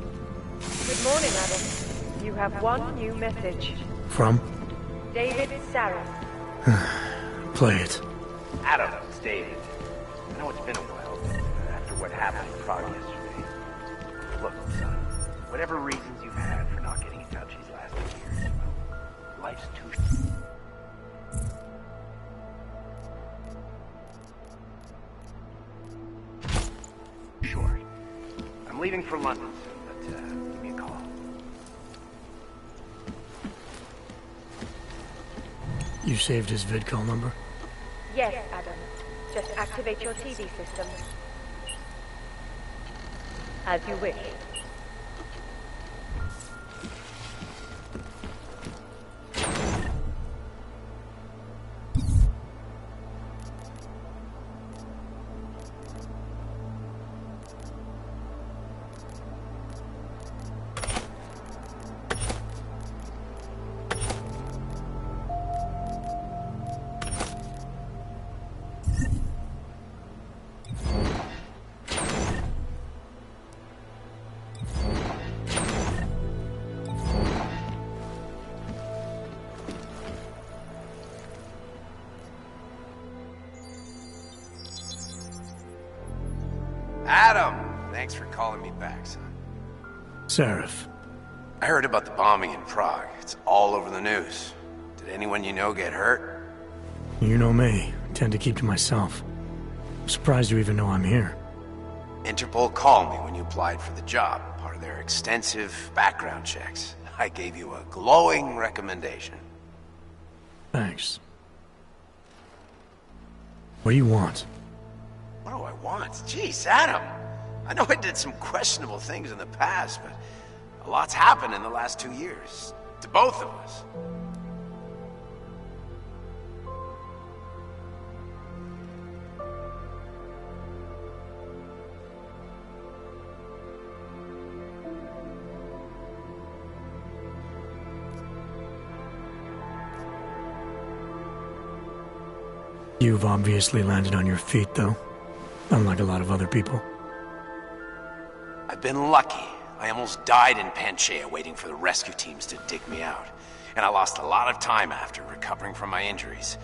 Good morning, Adam. You have one new message. From? David Sarah. Play it. Adam, it's David. I know it's been a while, but after what happened in Prague yesterday. Look, son, whatever reasons you've had for not getting in touch these last 2 years, well, life's too... short. I'm leaving for London soon, but give me a call. You saved his vidcall number? Yes, Adam. Just activate your TV system. As you wish. Adam! Thanks for calling me back, son. Seraph. I heard about the bombing in Prague. It's all over the news. Did anyone you know get hurt? You know me. I tend to keep to myself. I'm surprised you even know I'm here. Interpol called me when you applied for the job, part of their extensive background checks. I gave you a glowing recommendation. Thanks. What do you want? What do I want? Jeez, Adam! I know I did some questionable things in the past, but a lot's happened in the last 2 years. To both of us. You've obviously landed on your feet, though. Unlike a lot of other people. I've been lucky. I almost died in Panchaea waiting for the rescue teams to dig me out. And I lost a lot of time after recovering from my injuries.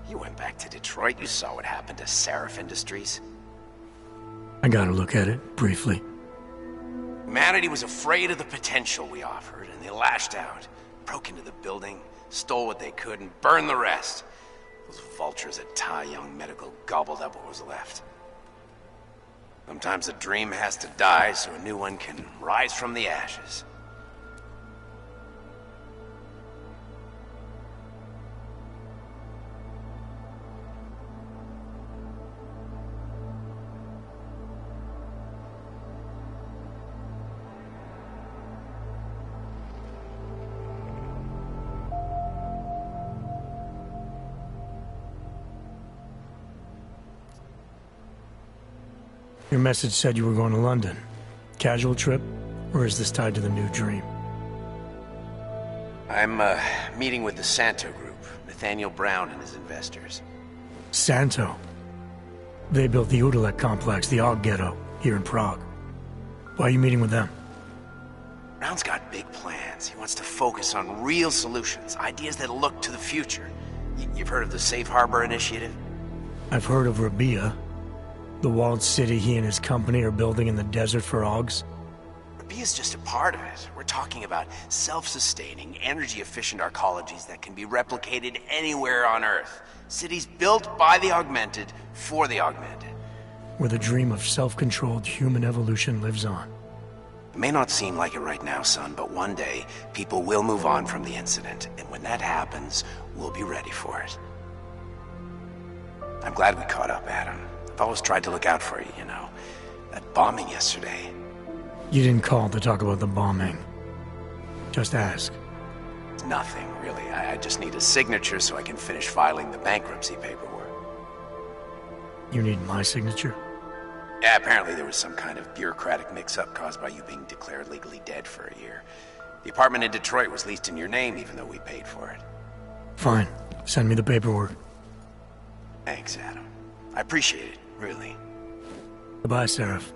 You went back to Detroit, you saw what happened to Seraph Industries. I got a look at it, briefly. Humanity was afraid of the potential we offered, and they lashed out. Broke into the building, stole what they could, and burned the rest. Those vultures at Tai Young Medical gobbled up what was left. Sometimes a dream has to die so a new one can rise from the ashes. Your message said you were going to London. Casual trip? Or is this tied to the new dream? I'm meeting with the Santo Group, Nathaniel Brown and his investors. Santo? They built the Udalek complex, the Og Ghetto, here in Prague. Why are you meeting with them? Brown's got big plans. He wants to focus on real solutions, ideas that look to the future. You've heard of the Safe Harbor Initiative? I've heard of Rabia. The walled city he and his company are building in the desert for Augs? Rabia's just a part of it. We're talking about self-sustaining, energy-efficient arcologies that can be replicated anywhere on Earth. Cities built by the augmented, for the augmented. Where the dream of self-controlled human evolution lives on. It may not seem like it right now, son, but one day, people will move on from the incident. And when that happens, we'll be ready for it. I'm glad we caught up, Adam. I've always tried to look out for you, you know. That bombing yesterday. You didn't call to talk about the bombing. Just ask. It's nothing, really. I just need a signature so I can finish filing the bankruptcy paperwork. You need my signature? Yeah, apparently there was some kind of bureaucratic mix-up caused by you being declared legally dead for a year. The apartment in Detroit was leased in your name even though we paid for it. Fine. Send me the paperwork. Thanks, Adam. I appreciate it, really. Goodbye, Seraph.